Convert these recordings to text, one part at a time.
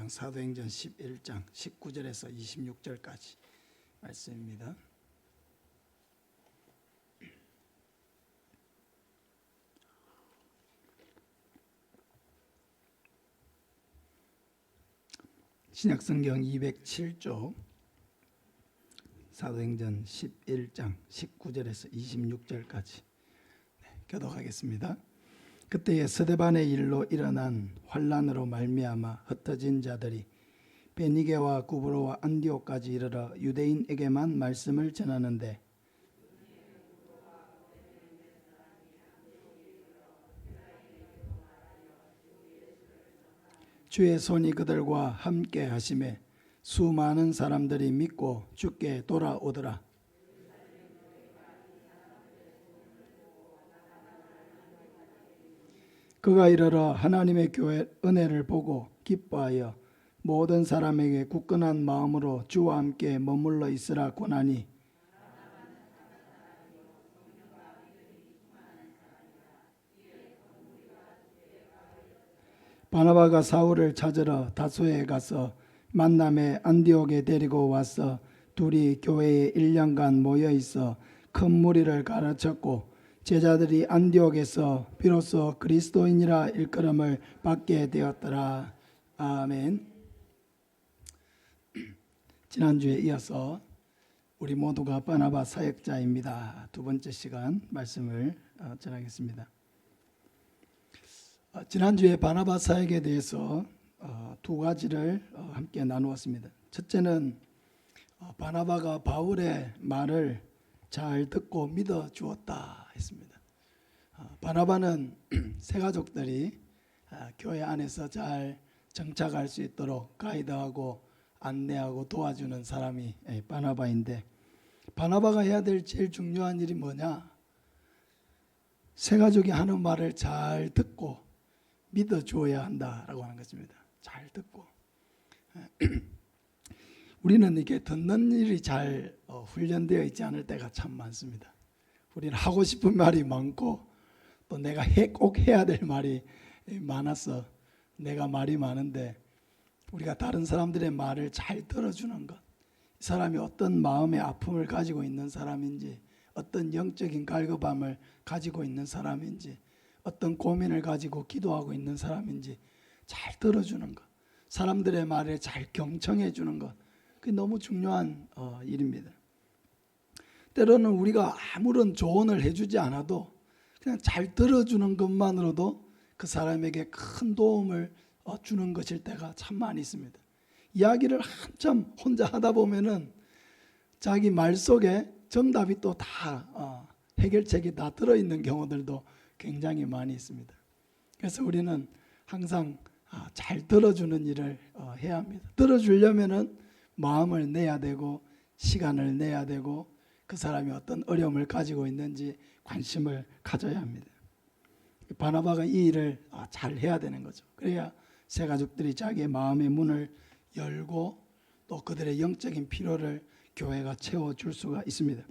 성경 사도행전 11장 19절에서 26절까지 말씀입니다. 신약성경 207쪽 사도행전 11장 19절에서 26절까지 교독하겠습니다. 그때에 스데반의 일로 일어난 환난으로 말미암아 흩어진 자들이 베니게와 구브로와 안디옥까지 이르러 유대인에게만 말씀을 전하는데 주의 손이 그들과 함께 하심에 수많은 사람들이 믿고 주께 돌아오더라. 그가 이르러 하나님의 교회 은혜를 보고 기뻐하여 모든 사람에게 굳건한 마음으로 주와 함께 머물러 있으라 권하니 바나바가 사울을 찾으러 다소에 가서 만남에 안디옥에 데리고 와서 둘이 교회에 1년간 모여 있어 큰 무리를 가르쳤고 제자들이 안디옥에서 비로소 그리스도인이라 일컬음을 받게 되었더라. 아멘. 지난주에 이어서 우리 모두가 바나바 사역자입니다. 두 번째 시간 말씀을 전하겠습니다. 지난주에 바나바 사역에 대해서 두 가지를 함께 나누었습니다. 첫째는 바나바가 바울의 말을 잘 듣고 믿어 주었다 했습니다. 바나바는 새 가족들이 교회 안에서 잘 정착할 수 있도록 가이드하고 안내하고 도와주는 사람이 바나바인데, 바나바가 해야 될 제일 중요한 일이 뭐냐? 새 가족이 하는 말을 잘 듣고 믿어 주어야 한다라고 하는 것입니다. 잘 듣고. 우리는 이게 듣는 일이 잘 훈련되어 있지 않을 때가 참 많습니다. 우리는 하고 싶은 말이 많고 또 내가 꼭 해야 될 말이 많아서 내가 말이 많은데, 우리가 다른 사람들의 말을 잘 들어주는 것, 이 사람이 어떤 마음의 아픔을 가지고 있는 사람인지, 어떤 영적인 갈급함을 가지고 있는 사람인지, 어떤 고민을 가지고 기도하고 있는 사람인지 잘 들어주는 것, 사람들의 말에 잘 경청해 주는 것, 그게 너무 중요한 일입니다. 때로는 우리가 아무런 조언을 해주지 않아도 그냥 잘 들어주는 것만으로도 그 사람에게 큰 도움을 주는 것일 때가 참 많이 있습니다. 이야기를 한참 혼자 하다 보면은 자기 말 속에 정답이 또 다 해결책이 다 들어있는 경우들도 굉장히 많이 있습니다. 그래서 우리는 항상 잘 들어주는 일을 해야 합니다. 들어주려면은 마음을 내야 되고 시간을 내야 되고 그 사람이 어떤 어려움을 가지고 있는지 관심을 가져야 합니다. 바나바가 이 일을 잘 해야 되는 거죠. 그래야 새 가족들이 자기의 마음의 문을 열고 또 그들의 영적인 필요를 교회가 채워줄 수가 있습니다.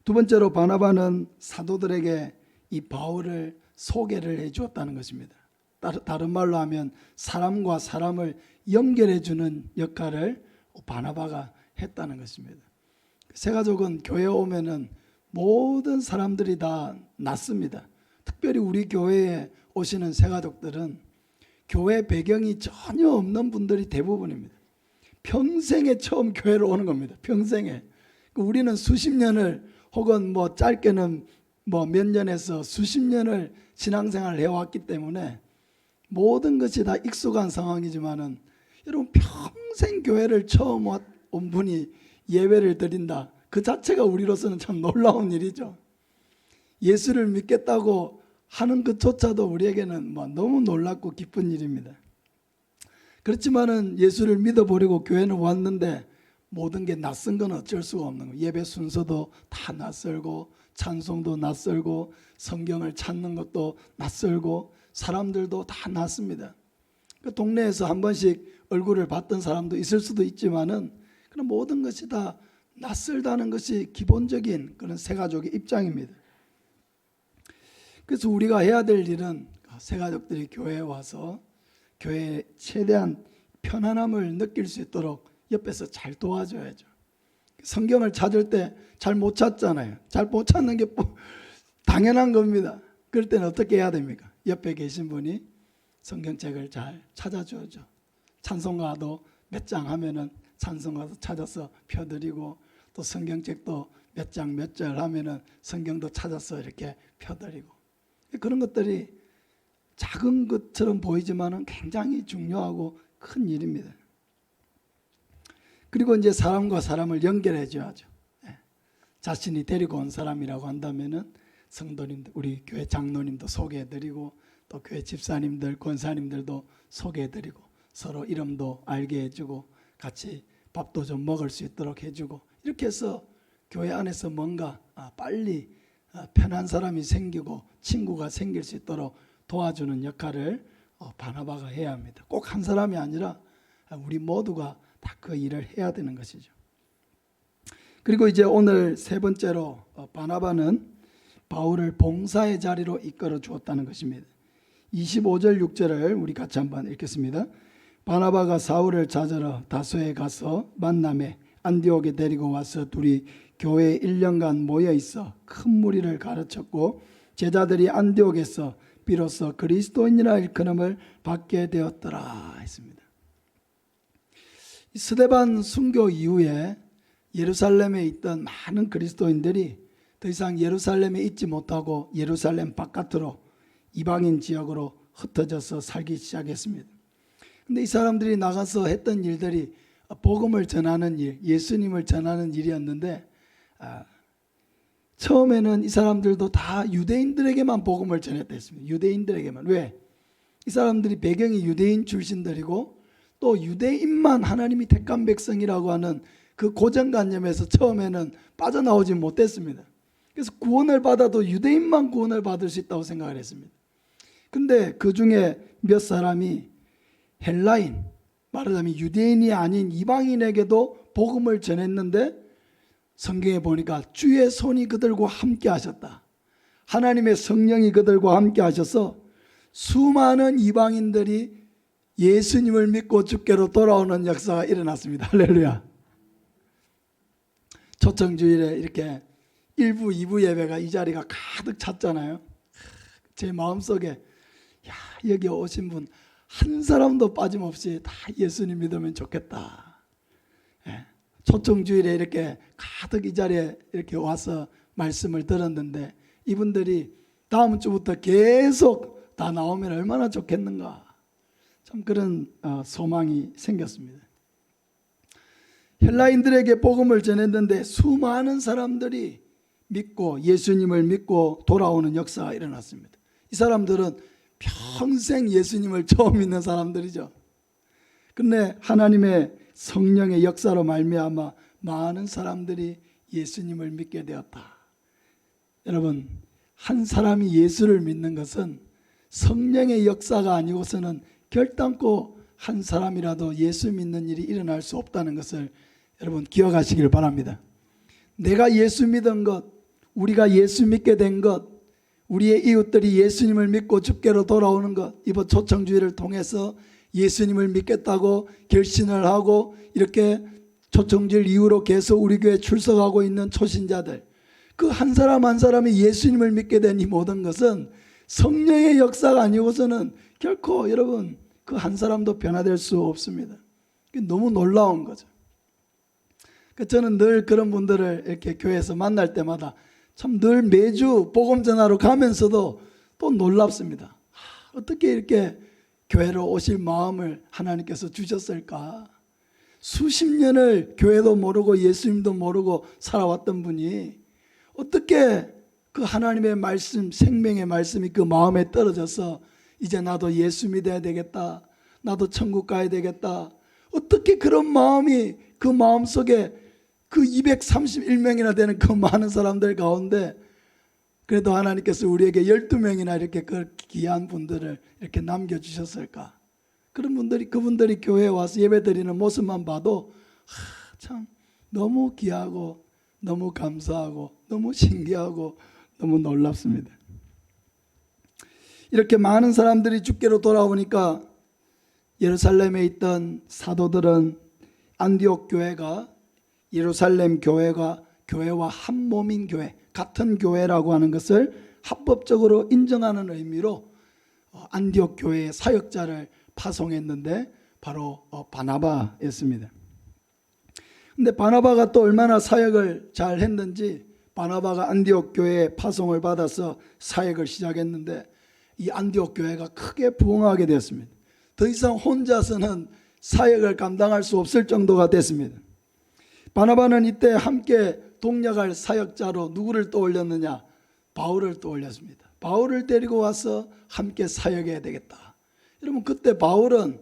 두 번째로 바나바는 사도들에게 이 바울을 소개를 해 주었다는 것입니다. 다른 말로 하면 사람과 사람을 연결해 주는 역할을 바나바가 했다는 것입니다. 새 가족은 교회에 오면은 모든 사람들이 다 낫습니다. 특별히 우리 교회에 오시는 새 가족들은 교회 배경이 전혀 없는 분들이 대부분입니다. 평생에 처음 교회로 오는 겁니다. 평생에. 우리는 수십 년을 혹은 뭐 짧게는 뭐 몇 년에서 수십 년을 신앙생활을 해왔기 때문에 모든 것이 다 익숙한 상황이지만은, 여러분 평생 교회를 처음 온 분이 예배를 드린다, 그 자체가 우리로서는 참 놀라운 일이죠. 예수를 믿겠다고 하는 것조차도 우리에게는 뭐 너무 놀랍고 기쁜 일입니다. 그렇지만은 예수를 믿어버리고 교회는 왔는데 모든 게 낯선 건 어쩔 수가 없는 거예요. 예배 순서도 다 낯설고 찬송도 낯설고 성경을 찾는 것도 낯설고 사람들도 다 낯습니다. 그 동네에서 한 번씩 얼굴을 봤던 사람도 있을 수도 있지만은 그런 모든 것이 다 낯설다는 것이 기본적인 그런 새 가족의 입장입니다. 그래서 우리가 해야 될 일은 새 가족들이 교회에 와서 교회에 최대한 편안함을 느낄 수 있도록 옆에서 잘 도와줘야죠. 성경을 찾을 때 잘 못 찾잖아요. 잘 못 찾는 게 당연한 겁니다. 그럴 때는 어떻게 해야 됩니까? 옆에 계신 분이 성경책을 잘 찾아줘야죠. 찬송가도 몇 장 하면은 찬송가도 찾아서 펴드리고, 또 성경책도 몇 장 몇 절 하면은 성경도 찾아서 이렇게 펴드리고, 그런 것들이 작은 것처럼 보이지만은 굉장히 중요하고 큰 일입니다. 그리고 이제 사람과 사람을 연결해 줘야죠. 자신이 데리고 온 사람이라고 한다면은 성도님들, 우리 교회 장로님도 소개해드리고, 또 교회 집사님들, 권사님들도 소개해드리고, 서로 이름도 알게 해주고, 같이 밥도 좀 먹을 수 있도록 해주고, 이렇게 해서 교회 안에서 뭔가 빨리 편한 사람이 생기고 친구가 생길 수 있도록 도와주는 역할을 바나바가 해야 합니다. 꼭 한 사람이 아니라 우리 모두가 다 그 일을 해야 되는 것이죠. 그리고 이제 오늘 세 번째로 바나바는 바울을 봉사의 자리로 이끌어 주었다는 것입니다. 25절 6절을 우리 같이 한번 읽겠습니다. 바나바가 사울을 찾으러 다소에 가서 만남에 안디옥에 데리고 와서 둘이 교회에 1년간 모여 있어 큰 무리를 가르쳤고, 제자들이 안디옥에서 비로소 그리스도인이라 일컬음을 받게 되었더라 했습니다. 스데반 순교 이후에 예루살렘에 있던 많은 그리스도인들이 더 이상 예루살렘에 있지 못하고 예루살렘 바깥으로 이방인 지역으로 흩어져서 살기 시작했습니다. 근데 이 사람들이 나가서 했던 일들이 복음을 전하는 일, 예수님을 전하는 일이었는데, 처음에는 이 사람들도 다 유대인들에게만 복음을 전했다 했습니다. 유대인들에게만. 왜? 이 사람들이 배경이 유대인 출신들이고, 또 유대인만 하나님이 택한 백성이라고 하는 그 고정관념에서 처음에는 빠져나오지 못했습니다. 그래서 구원을 받아도 유대인만 구원을 받을 수 있다고 생각을 했습니다. 근데 그 중에 몇 사람이 헬라인, 말하자면 유대인이 아닌 이방인에게도 복음을 전했는데, 성경에 보니까 주의 손이 그들과 함께 하셨다. 하나님의 성령이 그들과 함께 하셔서 수많은 이방인들이 예수님을 믿고 주께로 돌아오는 역사가 일어났습니다. 할렐루야. 초청주일에 이렇게 1부, 2부 예배가 이 자리가 가득 찼잖아요. 제 마음속에 야, 여기 오신 분 한 사람도 빠짐없이 다 예수님 믿으면 좋겠다. 초청주일에 이렇게 가득 이 자리에 이렇게 와서 말씀을 들었는데, 이분들이 다음 주부터 계속 다 나오면 얼마나 좋겠는가. 참 그런 소망이 생겼습니다. 헬라인들에게 복음을 전했는데 수많은 사람들이 믿고 예수님을 믿고 돌아오는 역사가 일어났습니다. 이 사람들은 평생 예수님을 처음 믿는 사람들이죠. 그런데 하나님의 성령의 역사로 말미암아 많은 사람들이 예수님을 믿게 되었다. 여러분, 한 사람이 예수를 믿는 것은 성령의 역사가 아니고서는 결단코 한 사람이라도 예수 믿는 일이 일어날 수 없다는 것을 여러분 기억하시길 바랍니다. 내가 예수 믿은 것, 우리가 예수 믿게 된 것, 우리의 이웃들이 예수님을 믿고 주께로 돌아오는 것, 이번 초청주의를 통해서 예수님을 믿겠다고 결신을 하고 이렇게 초청주일 이후로 계속 우리 교회에 출석하고 있는 초신자들, 그 한 사람 한 사람이 예수님을 믿게 된 이 모든 것은 성령의 역사가 아니고서는 결코 여러분 그 한 사람도 변화될 수 없습니다. 너무 놀라운 거죠. 저는 늘 그런 분들을 이렇게 교회에서 만날 때마다 참 늘 매주 복음 전하러 가면서도 또 놀랍습니다. 어떻게 이렇게 교회로 오실 마음을 하나님께서 주셨을까? 수십 년을 교회도 모르고 예수님도 모르고 살아왔던 분이 어떻게 그 하나님의 말씀, 생명의 말씀이 그 마음에 떨어져서 이제 나도 예수 믿어야 되겠다, 나도 천국 가야 되겠다, 어떻게 그런 마음이 그 마음속에 그 231명이나 되는 그 많은 사람들 가운데 그래도 하나님께서 우리에게 12명이나 이렇게 그 귀한 분들을 이렇게 남겨주셨을까? 그런 분들이, 그분들이 교회에 와서 예배드리는 모습만 봐도 참 너무 귀하고 너무 감사하고 너무 신기하고 너무 놀랍습니다. 이렇게 많은 사람들이 주께로 돌아오니까 예루살렘에 있던 사도들은 안디옥 교회가 예루살렘 교회와 한 몸인 교회, 같은 교회라고 하는 것을 합법적으로 인정하는 의미로 안디옥 교회의 사역자를 파송했는데 바로 바나바였습니다. 근데 바나바가 또 얼마나 사역을 잘 했는지, 바나바가 안디옥 교회에 파송을 받아서 사역을 시작했는데 이 안디옥 교회가 크게 부흥하게 되었습니다. 더 이상 혼자서는 사역을 감당할 수 없을 정도가 됐습니다. 바나바는 이때 함께 동력할 사역자로 누구를 떠올렸느냐? 바울을 떠올렸습니다. 바울을 데리고 와서 함께 사역해야 되겠다. 여러분, 그때 바울은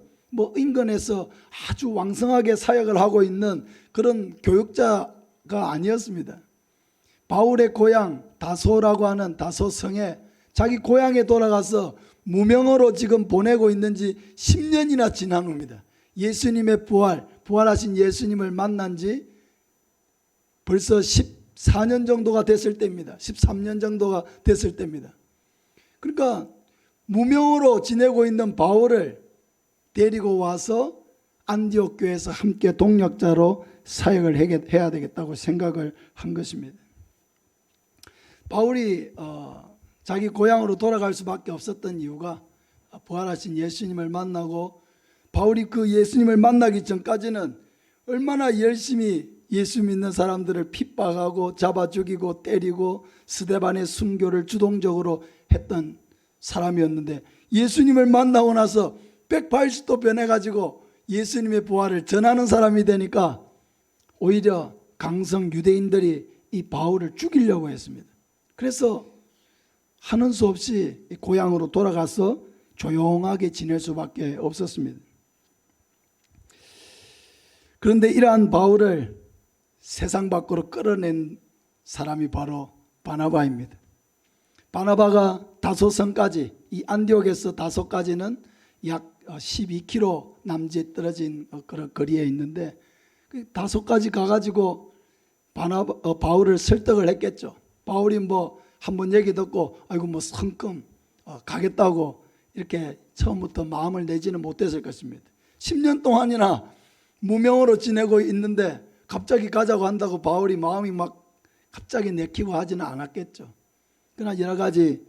인근에서 아주 왕성하게 사역을 하고 있는 그런 교육자가 아니었습니다. 바울의 고향 다소라고 하는 다소성에 자기 고향에 돌아가서 무명으로 지금 보내고 있는 지 10년이나 지난 후입니다. 예수님의 부활하신 예수님을 만난 지 벌써 14년 정도가 됐을 때입니다. 13년 정도가 됐을 때입니다. 그러니까 무명으로 지내고 있는 바울을 데리고 와서 안디옥 교회에서 함께 동력자로 사역을 해야 되겠다고 생각을 한 것입니다. 바울이 자기 고향으로 돌아갈 수밖에 없었던 이유가 부활하신 예수님을 만나고, 바울이 그 예수님을 만나기 전까지는 얼마나 열심히 예수 믿는 사람들을 핍박하고 잡아 죽이고 때리고 스데반의 순교를 주동적으로 했던 사람이었는데, 예수님을 만나고 나서 180도 변해가지고 예수님의 부활을 전하는 사람이 되니까 오히려 강성 유대인들이 이 바울을 죽이려고 했습니다. 그래서 하는 수 없이 고향으로 돌아가서 조용하게 지낼 수밖에 없었습니다. 그런데 이러한 바울을 세상 밖으로 끌어낸 사람이 바로 바나바입니다. 바나바가 다소성까지, 이 안디옥에서 다소까지는 약 12km 남짓 떨어진 그런 거리에 있는데, 그 다소까지 가가지고 바울을 설득을 했겠죠. 바울이 한번 얘기 듣고 아이고 성금 가겠다고 이렇게 처음부터 마음을 내지는 못했을 것입니다. 10년 동안이나 무명으로 지내고 있는데 갑자기 가자고 한다고 바울이 마음이 갑자기 내키고 하지는 않았겠죠. 그러나 여러 가지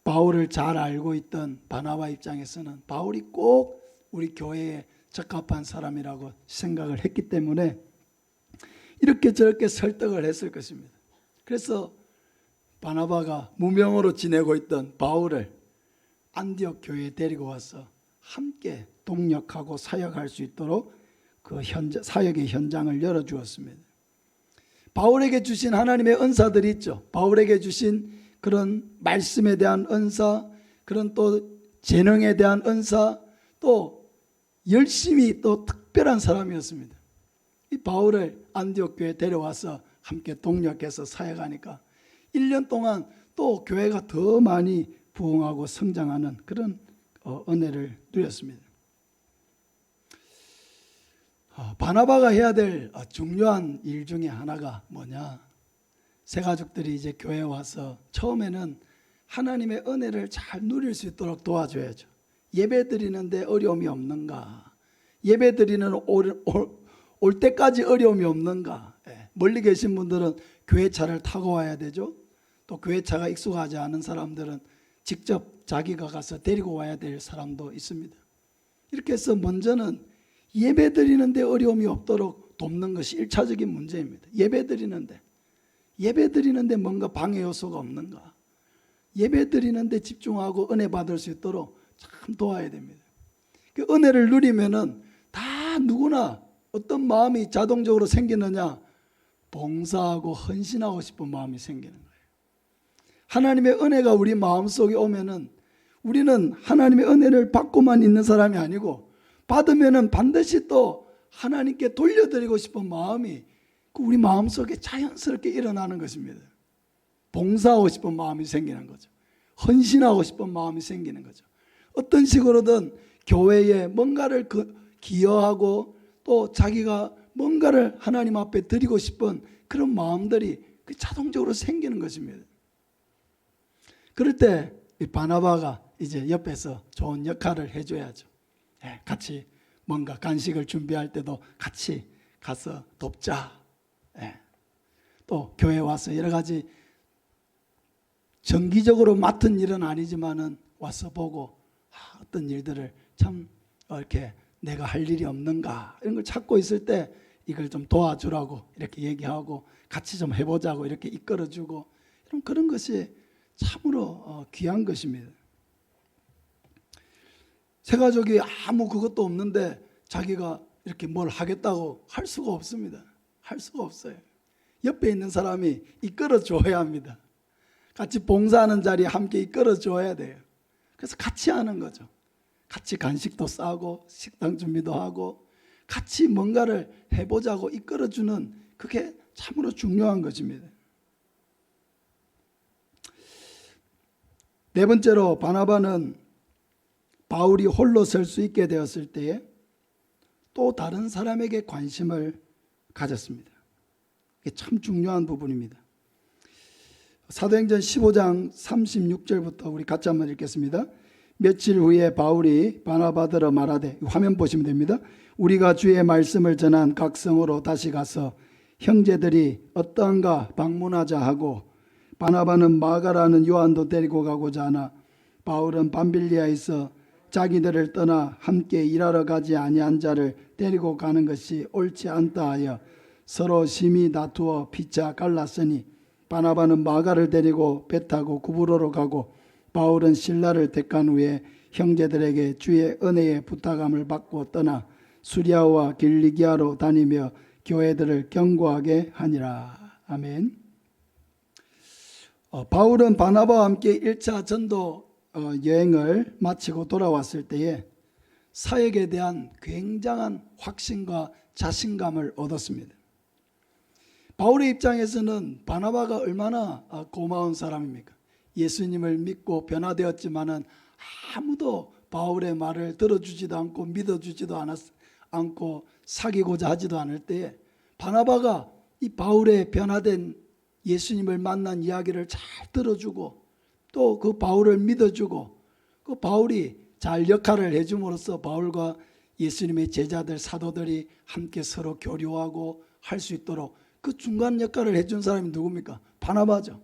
바울을 잘 알고 있던 바나바 입장에서는 바울이 꼭 우리 교회에 적합한 사람이라고 생각을 했기 때문에 이렇게 저렇게 설득을 했을 것입니다. 그래서 바나바가 무명으로 지내고 있던 바울을 안디옥 교회에 데리고 와서 함께 동력하고 사역할 수 있도록 그 사역의 현장을 열어주었습니다. 바울에게 주신 하나님의 은사들이 있죠. 바울에게 주신 그런 말씀에 대한 은사, 그런 또 재능에 대한 은사, 또 열심히 또 특별한 사람이었습니다. 이 바울을 안디옥 교회에 데려와서 함께 동력해서 사역하니까 1년 동안 또 교회가 더 많이 부흥하고 성장하는 그런 은혜를 누렸습니다. 바나바가 해야 될 중요한 일 중에 하나가 뭐냐? 새가족들이 이제 교회에 와서 처음에는 하나님의 은혜를 잘 누릴 수 있도록 도와줘야죠. 예배 드리는데 어려움이 없는가? 예배 드리는 올 때까지 어려움이 없는가? 멀리 계신 분들은 교회 차를 타고 와야 되죠. 또 교회 차가 익숙하지 않은 사람들은 직접 자기가 가서 데리고 와야 될 사람도 있습니다. 이렇게 해서 먼저는 예배 드리는데 어려움이 없도록 돕는 것이 1차적인 문제입니다. 예배 드리는데 뭔가 방해 요소가 없는가? 예배 드리는데 집중하고 은혜 받을 수 있도록 참 도와야 됩니다. 그 은혜를 누리면은 다 누구나 어떤 마음이 자동적으로 생기느냐? 봉사하고 헌신하고 싶은 마음이 생기는 거예요. 하나님의 은혜가 우리 마음속에 오면은 우리는 하나님의 은혜를 받고만 있는 사람이 아니고 받으면은 반드시 또 하나님께 돌려드리고 싶은 마음이 우리 마음속에 자연스럽게 일어나는 것입니다. 봉사하고 싶은 마음이 생기는 거죠. 헌신하고 싶은 마음이 생기는 거죠. 어떤 식으로든 교회에 뭔가를 기여하고 또 자기가 뭔가를 하나님 앞에 드리고 싶은 그런 마음들이 자동적으로 생기는 것입니다. 그럴 때 바나바가 이제 옆에서 좋은 역할을 해줘야죠. 같이 뭔가 간식을 준비할 때도 같이 가서 돕자. 또 교회 와서 여러 가지 정기적으로 맡은 일은 아니지만은 와서 보고 어떤 일들을 참 이렇게 내가 할 일이 없는가 이런 걸 찾고 있을 때 이걸 좀 도와주라고 이렇게 얘기하고 같이 좀 해보자고 이렇게 이끌어주고 그런 것이 참으로 귀한 것입니다. 새 가족이 아무 그것도 없는데 자기가 이렇게 뭘 하겠다고 할 수가 없습니다. 할 수가 없어요. 옆에 있는 사람이 이끌어줘야 합니다. 같이 봉사하는 자리에 함께 이끌어줘야 돼요. 그래서 같이 하는 거죠. 같이 간식도 싸고 식당 준비도 하고 같이 뭔가를 해보자고 이끌어주는 그게 참으로 중요한 것입니다. 네 번째로 바나바는 바울이 홀로 설 수 있게 되었을 때에 또 다른 사람에게 관심을 가졌습니다. 이게 참 중요한 부분입니다. 사도행전 15장 36절부터 우리 같이 한번 읽겠습니다. 며칠 후에 바울이 바나바더러 말하되, 화면 보시면 됩니다. 우리가 주의 말씀을 전한 각 성으로 다시 가서 형제들이 어떠한가 방문하자 하고, 바나바는 마가라는 요한도 데리고 가고자 하나 바울은 밤빌리아에서 자기들을 떠나 함께 일하러 가지 아니한 자를 데리고 가는 것이 옳지 않다 하여 서로 심히 다투어 피차 갈랐으니, 바나바는 마가를 데리고 배 타고 구브로로 가고 바울은 실라를 택한 후에 형제들에게 주의 은혜의 부탁함을 받고 떠나 수리아와 길리기아로 다니며 교회들을 경고하게 하니라. 아멘. 바울은 바나바와 함께 1차 전도 여행을 마치고 돌아왔을 때에 사역에 대한 굉장한 확신과 자신감을 얻었습니다. 바울의 입장에서는 바나바가 얼마나 고마운 사람입니까? 예수님을 믿고 변화되었지만은 아무도 바울의 말을 들어주지도 않고 믿어주지도 않고 사귀고자 하지도 않을 때에 바나바가 이 바울의 변화된 예수님을 만난 이야기를 잘 들어주고 또 그 바울을 믿어주고 그 바울이 잘 역할을 해줌으로써 바울과 예수님의 제자들 사도들이 함께 서로 교류하고 할 수 있도록 그 중간 역할을 해준 사람이 누굽니까? 바나바죠.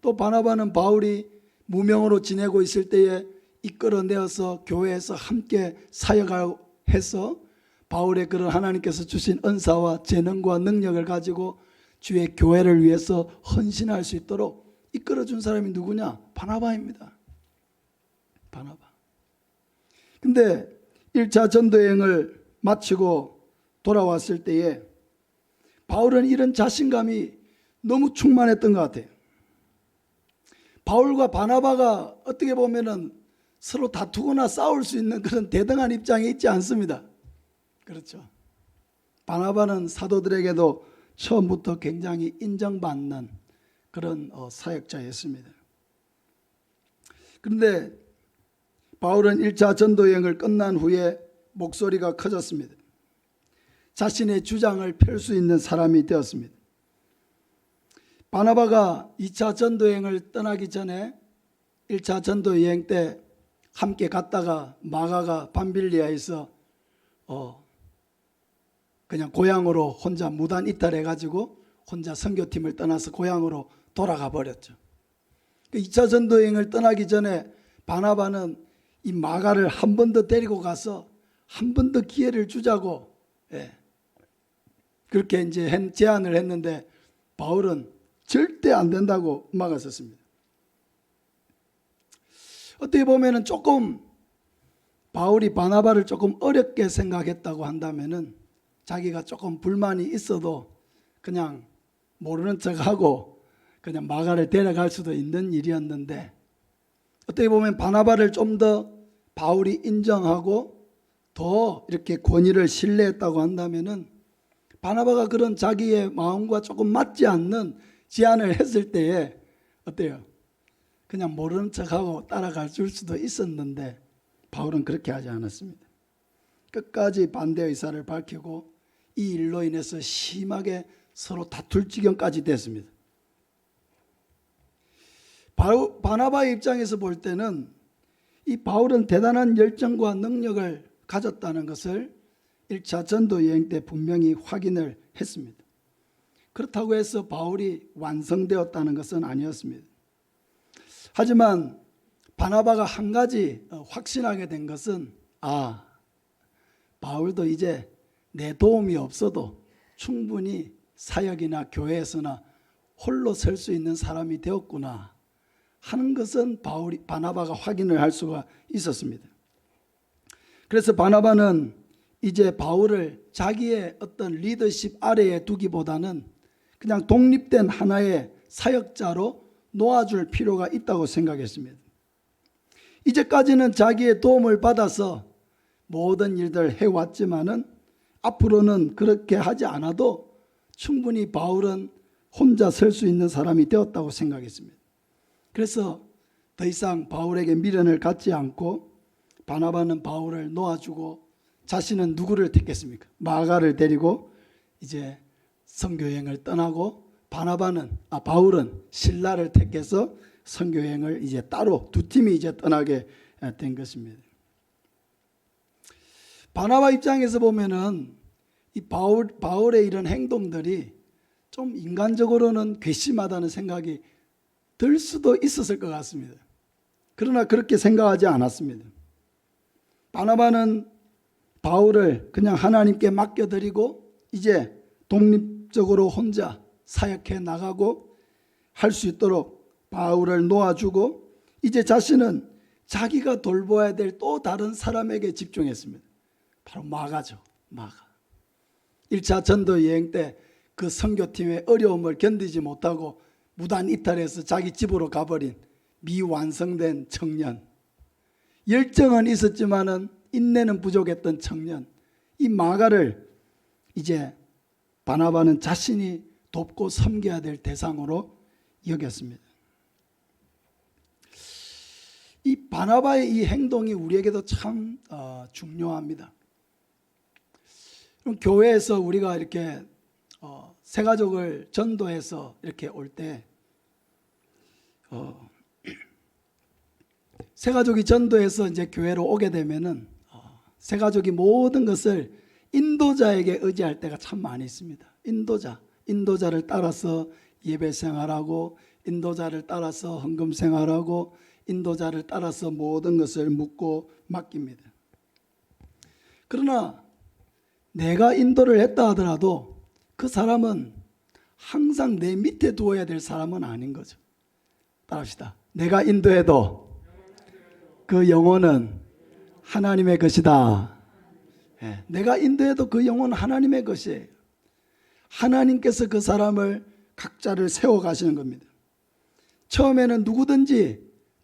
또 바나바는 바울이 무명으로 지내고 있을 때에 이끌어내어서 교회에서 함께 사역해서 바울의 그런 하나님께서 주신 은사와 재능과 능력을 가지고 주의 교회를 위해서 헌신할 수 있도록 이끌어준 사람이 누구냐? 바나바입니다. 바나바. 근데 1차 전도여행을 마치고 돌아왔을 때에 바울은 이런 자신감이 너무 충만했던 것 같아요. 바울과 바나바가 어떻게 보면은 서로 다투거나 싸울 수 있는 그런 대등한 입장에 있지 않습니다. 그렇죠. 바나바는 사도들에게도 처음부터 굉장히 인정받는 그런 사역자였습니다. 그런데 바울은 1차 전도여행을 끝난 후에 목소리가 커졌습니다. 자신의 주장을 펼 수 있는 사람이 되었습니다. 바나바가 2차 전도여행을 떠나기 전에 1차 전도여행 때 함께 갔다가 마가가 밤빌리아에서 그냥 고향으로 혼자 무단 이탈해가지고 혼자 선교팀을 떠나서 고향으로 돌아가 버렸죠. 2차 전도여행을 떠나기 전에 바나바는 이 마가를 한 번 더 데리고 가서 한 번 더 기회를 주자고 그렇게 이제 제안을 했는데 바울은 절대 안 된다고 막았었습니다. 어떻게 보면은 조금 바울이 바나바를 조금 어렵게 생각했다고 한다면은 자기가 조금 불만이 있어도 그냥 모르는 척하고 그냥 마가를 데려갈 수도 있는 일이었는데 어떻게 보면 바나바를 좀 더 바울이 인정하고 더 이렇게 권위를 신뢰했다고 한다면은 바나바가 그런 자기의 마음과 조금 맞지 않는 제안을 했을 때에 어때요? 그냥 모르는 척하고 따라갈 수도 있었는데 바울은 그렇게 하지 않았습니다. 끝까지 반대 의사를 밝히고 이 일로 인해서 심하게 서로 다툴 지경까지 됐습니다. 바나바의 입장에서 볼 때는 이 바울은 대단한 열정과 능력을 가졌다는 것을 1차 전도 여행 때 분명히 확인을 했습니다. 그렇다고 해서 바울이 완성되었다는 것은 아니었습니다. 하지만 바나바가 한 가지 확신하게 된 것은 바울도 이제 내 도움이 없어도 충분히 사역이나 교회에서나 홀로 설 수 있는 사람이 되었구나 하는 것은 바나바가 확인을 할 수가 있었습니다. 그래서 바나바는 이제 바울을 자기의 어떤 리더십 아래에 두기보다는 그냥 독립된 하나의 사역자로 놓아줄 필요가 있다고 생각했습니다. 이제까지는 자기의 도움을 받아서 모든 일들을 해왔지만은 앞으로는 그렇게 하지 않아도 충분히 바울은 혼자 설 수 있는 사람이 되었다고 생각했습니다. 그래서 더 이상 바울에게 미련을 갖지 않고 바나바는 바울을 놓아주고 자신은 누구를 택했습니까? 마가를 데리고 이제 선교여행을 떠나고 바울은 실라를 택해서 선교여행을 이제 따로 두 팀이 이제 떠나게 된 것입니다. 바나바 입장에서 보면은 이 바울의 이런 행동들이 좀 인간적으로는 괘씸하다는 생각이 들 수도 있었을 것 같습니다. 그러나 그렇게 생각하지 않았습니다. 바나바는 바울을 그냥 하나님께 맡겨드리고 이제 독립적으로 혼자 사역해 나가고 할 수 있도록 바울을 놓아주고 이제 자신은 자기가 돌보아야 될 또 다른 사람에게 집중했습니다. 바로 마가죠. 마가. 1차 전도 여행 때 그 선교팀의 어려움을 견디지 못하고 무단 이탈해서 자기 집으로 가버린 미완성된 청년, 열정은 있었지만은 인내는 부족했던 청년, 이 마가를 이제 바나바는 자신이 돕고 섬겨야 될 대상으로 여겼습니다. 이 바나바의 이 행동이 우리에게도 참 중요합니다. 그럼 교회에서 우리가 이렇게 새가족을 전도해서 이렇게 올 때 새가족이 전도해서 이제 교회로 오게 되면은 새가족이 모든 것을 인도자에게 의지할 때가 참 많이 있습니다. 인도자를 따라서 예배 생활하고 인도자를 따라서 헌금 생활하고 인도자를 따라서 모든 것을 묻고 맡깁니다. 그러나 내가 인도를 했다 하더라도 그 사람은 항상 내 밑에 두어야 될 사람은 아닌 거죠. 따라합시다. 내가 인도해도 그 영혼은 하나님의 것이다. 내가 인도해도 그 영혼은 하나님의 것이에요. 하나님께서 그 사람을 각자를 세워가시는 겁니다. 처음에는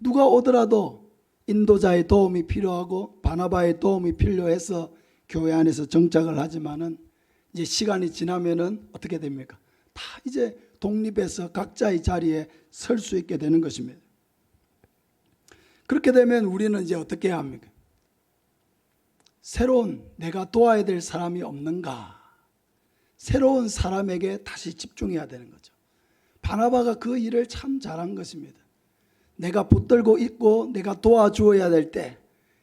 누가 오더라도 인도자의 도움이 필요하고 바나바의 도움이 필요해서 교회 안에서 정착을 하지만은 이제 시간이 지나면은 어떻게 됩니까? 다 이제 독립해서 각자의 자리에 설 수 있게 되는 것입니다. 그렇게 되면 우리는 이제 어떻게 해야 합니까? 새로운 내가 도와야 될 사람이 없는가? 새로운 사람에게 다시 집중해야 되는 거죠. 바나바가 그 일을 참 잘한 것입니다. 내가 붙들고 있고 내가 도와주어야 될 때,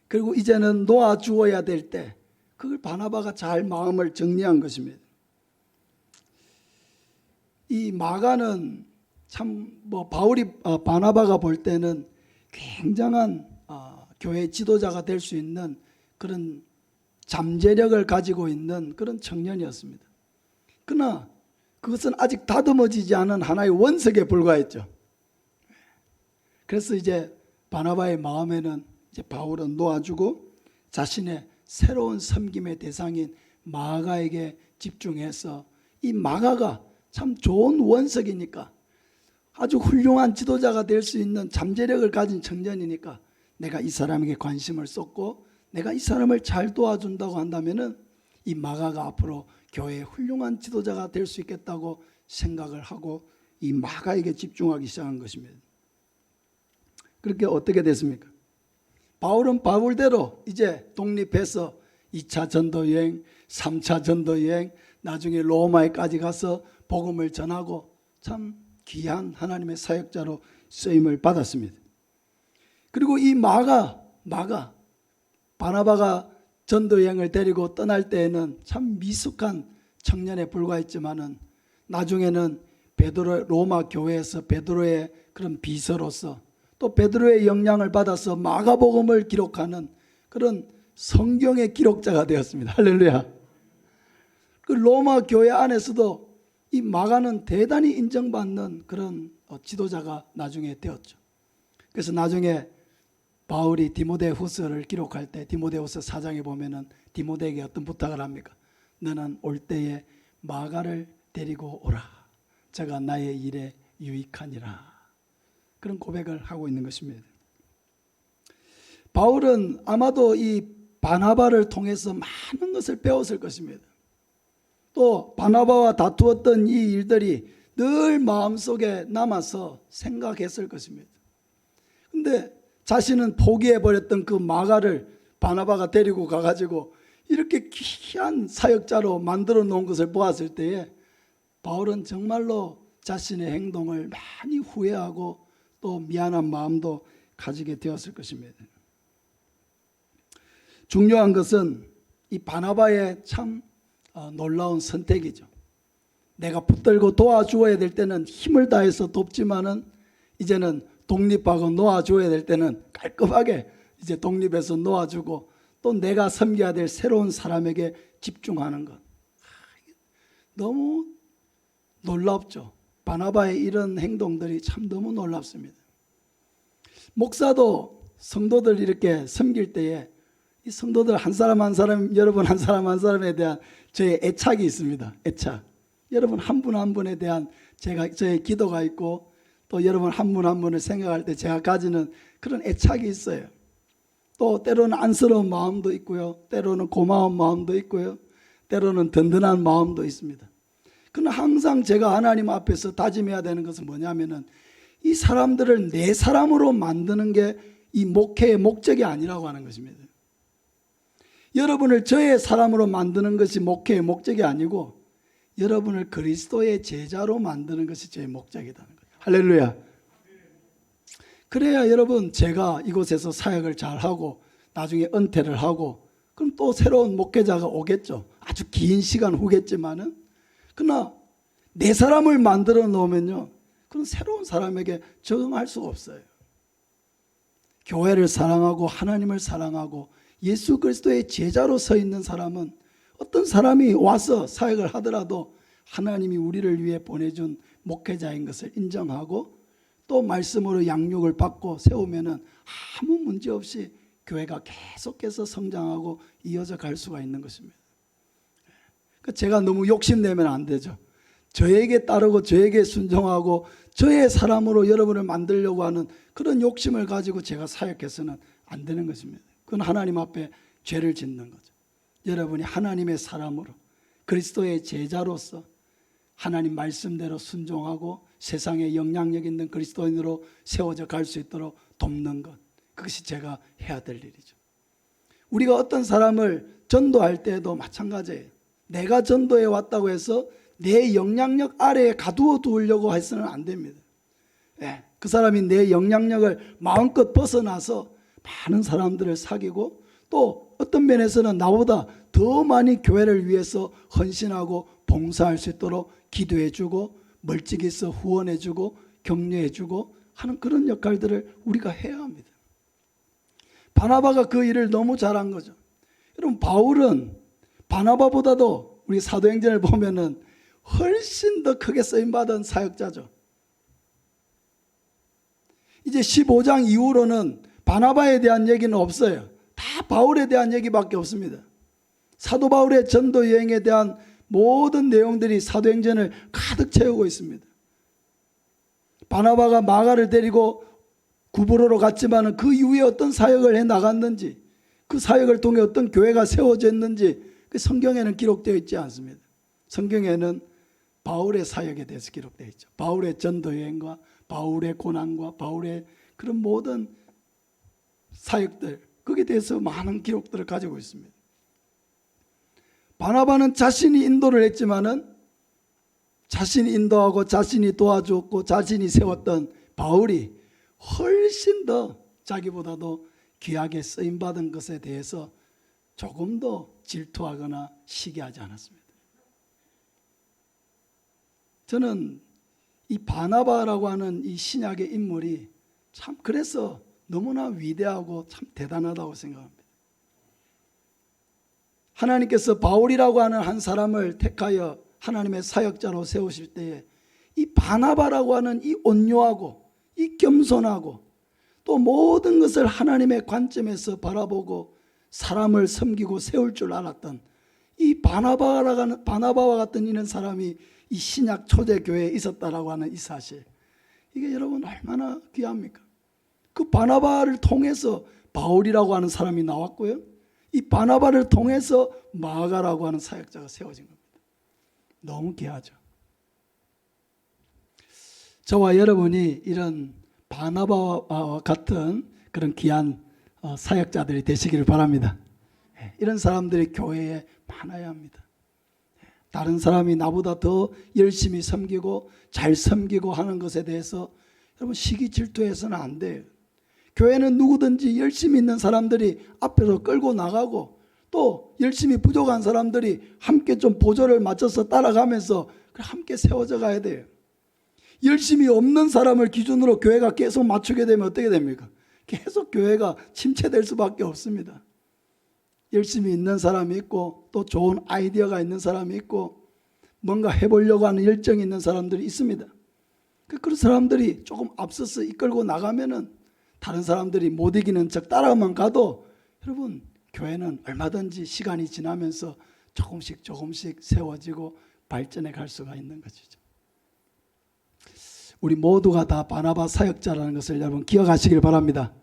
그리고 이제는 놓아주어야 될 때, 그걸 바나바가 잘 마음을 정리한 것입니다. 이 마가는 참 바나바가 볼 때는 굉장한 교회 지도자가 될 수 있는 그런 잠재력을 가지고 있는 그런 청년이었습니다. 그러나 그것은 아직 다듬어지지 않은 하나의 원석에 불과했죠. 그래서 이제 바나바의 마음에는 이제 바울은 놓아주고 자신의 새로운 섬김의 대상인 마가에게 집중해서 이 마가가 참 좋은 원석이니까 아주 훌륭한 지도자가 될 수 있는 잠재력을 가진 청년이니까 내가 이 사람에게 관심을 쏟고 내가 이 사람을 잘 도와준다고 한다면은 이 마가가 앞으로 교회의 훌륭한 지도자가 될 수 있겠다고 생각을 하고 이 마가에게 집중하기 시작한 것입니다. 그렇게 어떻게 됐습니까? 바울은 바울대로 이제 독립해서 2차 전도여행, 3차 전도여행, 나중에 로마에까지 가서 복음을 전하고 참 귀한 하나님의 사역자로 쓰임을 받았습니다. 그리고 이 마가 바나바가 전도 여행을 데리고 떠날 때에는 참 미숙한 청년에 불과했지만은 나중에는 베드로 로마 교회에서 베드로의 그런 비서로서 또 베드로의 영향을 받아서 마가복음을 기록하는 그런 성경의 기록자가 되었습니다. 할렐루야. 그 로마 교회 안에서도 이 마가는 대단히 인정받는 그런 지도자가 나중에 되었죠. 그래서 나중에 바울이 디모데후서를 기록할 때 디모데후서 4장에 보면은 디모데에게 어떤 부탁을 합니까? 너는 올 때에 마가를 데리고 오라. 저가 나의 일에 유익하니라. 그런 고백을 하고 있는 것입니다. 바울은 아마도 이 바나바를 통해서 많은 것을 배웠을 것입니다. 또 바나바와 다투었던 이 일들이 늘 마음속에 남아서 생각했을 것입니다. 근데 자신은 포기해버렸던 그 마가를 바나바가 데리고 가가지고 이렇게 귀한 사역자로 만들어 놓은 것을 보았을 때에 바울은 정말로 자신의 행동을 많이 후회하고 또 미안한 마음도 가지게 되었을 것입니다. 중요한 것은 이 바나바의 참 놀라운 선택이죠. 내가 붙들고 도와주어야 될 때는 힘을 다해서 돕지만은 이제는 독립하고 놓아줘야 될 때는 깔끔하게 이제 독립해서 놓아주고 또 내가 섬겨야 될 새로운 사람에게 집중하는 것. 너무 놀랍죠. 바나바의 이런 행동들이 참 너무 놀랍습니다. 목사도 성도들 이렇게 섬길 때에 이 성도들 한 사람 한 사람, 여러분 한 사람 한 사람에 대한 저의 애착이 있습니다. 애착. 여러분 한 분 한 분에 대한 저의 기도가 있고 또 여러분 한 분 한 분을 생각할 때 제가 가지는 그런 애착이 있어요. 또 때로는 안쓰러운 마음도 있고요. 때로는 고마운 마음도 있고요. 때로는 든든한 마음도 있습니다. 그러나 항상 제가 하나님 앞에서 다짐해야 되는 것은 뭐냐면은 이 사람들을 내 사람으로 만드는 게 이 목회의 목적이 아니라고 하는 것입니다. 여러분을 저의 사람으로 만드는 것이 목회의 목적이 아니고 여러분을 그리스도의 제자로 만드는 것이 제 목적이라는 거예요. 할렐루야. 그래야 여러분 제가 이곳에서 사역을 잘하고 나중에 은퇴를 하고 그럼 또 새로운 목회자가 오겠죠. 아주 긴 시간 후겠지만은 그러나 내 사람을 만들어 놓으면요 그런 새로운 사람에게 적응할 수가 없어요. 교회를 사랑하고 하나님을 사랑하고 예수 그리스도의 제자로 서 있는 사람은 어떤 사람이 와서 사역을 하더라도 하나님이 우리를 위해 보내준 목회자인 것을 인정하고 또 말씀으로 양육을 받고 세우면은 아무 문제 없이 교회가 계속해서 성장하고 이어져 갈 수가 있는 것입니다. 제가 너무 욕심내면 안 되죠. 저에게 따르고 저에게 순종하고 저의 사람으로 여러분을 만들려고 하는 그런 욕심을 가지고 제가 사역해서는 안 되는 것입니다. 그건 하나님 앞에 죄를 짓는 거죠. 여러분이 하나님의 사람으로 그리스도의 제자로서 하나님 말씀대로 순종하고 세상에 영향력 있는 그리스도인으로 세워져 갈 수 있도록 돕는 것, 그것이 제가 해야 될 일이죠. 우리가 어떤 사람을 전도할 때에도 마찬가지예요. 내가 전도해 왔다고 해서 내 영향력 아래에 가두어 두려고 해서는 안 됩니다. 그 사람이 내 영향력을 마음껏 벗어나서 많은 사람들을 사귀고 또 어떤 면에서는 나보다 더 많이 교회를 위해서 헌신하고 봉사할 수 있도록 기도해주고 멀찍이서 후원해주고 격려해주고 하는 그런 역할들을 우리가 해야 합니다. 바나바가 그 일을 너무 잘한 거죠. 여러분 바울은 바나바보다도 우리 사도행전을 보면은 훨씬 더 크게 쓰임받은 사역자죠. 이제 15장 이후로는 바나바에 대한 얘기는 없어요. 다 바울에 대한 얘기밖에 없습니다. 사도 바울의 전도 여행에 대한 모든 내용들이 사도행전을 가득 채우고 있습니다. 바나바가 마가를 데리고 구브로로 갔지만 그 이후에 어떤 사역을 해 나갔는지 그 사역을 통해 어떤 교회가 세워졌는지 그 성경에는 기록되어 있지 않습니다. 성경에는 바울의 사역에 대해서 기록되어 있죠. 바울의 전도 여행과 바울의 고난과 바울의 그런 모든 사역들 거기에 대해서 많은 기록들을 가지고 있습니다. 바나바는 자신이 인도를 했지만은 자신이 인도하고 자신이 도와줬고 자신이 세웠던 바울이 훨씬 더 자기보다도 귀하게 쓰임받은 것에 대해서 조금도 질투하거나 시기하지 않았습니다. 저는 이 바나바라고 하는 이 신약의 인물이 참 그래서 너무나 위대하고 참 대단하다고 생각합니다. 하나님께서 바울이라고 하는 한 사람을 택하여 하나님의 사역자로 세우실 때에 이 바나바라고 하는 이 온유하고 이 겸손하고 또 모든 것을 하나님의 관점에서 바라보고 사람을 섬기고 세울 줄 알았던 이 바나바와 같은 이런 사람이 이 신약 초대교회에 있었다라고 하는 이 사실, 이게 여러분 얼마나 귀합니까? 그 바나바를 통해서 바울이라고 하는 사람이 나왔고요, 이 바나바를 통해서 마가라고 하는 사역자가 세워진 겁니다. 너무 귀하죠. 저와 여러분이 이런 바나바와 같은 그런 귀한 사역자들이 되시기를 바랍니다. 이런 사람들이 교회에 많아야 합니다. 다른 사람이 나보다 더 열심히 섬기고 잘 섬기고 하는 것에 대해서 여러분 시기 질투해서는 안 돼요. 교회는 누구든지 열심히 있는 사람들이 앞에서 끌고 나가고 또 열심히 부족한 사람들이 함께 좀 보조를 맞춰서 따라가면서 함께 세워져 가야 돼요. 열심히 없는 사람을 기준으로 교회가 계속 맞추게 되면 어떻게 됩니까? 계속 교회가 침체될 수밖에 없습니다. 열심히 있는 사람이 있고 또 좋은 아이디어가 있는 사람이 있고 뭔가 해보려고 하는 열정이 있는 사람들이 있습니다. 그런 사람들이 조금 앞서서 이끌고 나가면은 다른 사람들이 못 이기는 척 따라만 가도 여러분 교회는 얼마든지 시간이 지나면서 조금씩 세워지고 발전해 갈 수가 있는 것이죠. 우리 모두가 다 바나바 사역자라는 것을 여러분 기억하시길 바랍니다.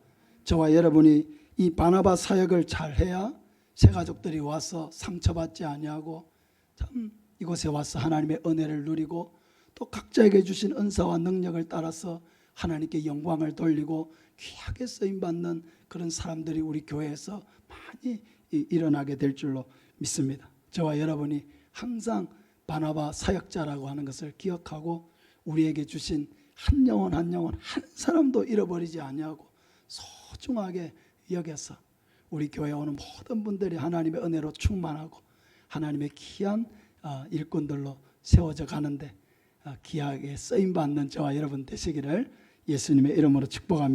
저와 여러분이 이 바나바 사역을 잘해야 새 가족들이 와서 상처받지 아니하고 참 이곳에 와서 하나님의 은혜를 누리고 또 각자에게 주신 은사와 능력을 따라서 하나님께 영광을 돌리고 귀하게 쓰임받는 그런 사람들이 우리 교회에서 많이 일어나게 될 줄로 믿습니다. 저와 여러분이 항상 바나바 사역자라고 하는 것을 기억하고 우리에게 주신 한 영혼 한 사람도 잃어버리지 아니하고 소중하게 여겨서 우리 교회에 오는 모든 분들이 하나님의 은혜로 충만하고 하나님의 귀한 일꾼들로 세워져 가는데 귀하게 쓰임받는 저와 여러분 되시기를 예수님의 이름으로 축복합니다.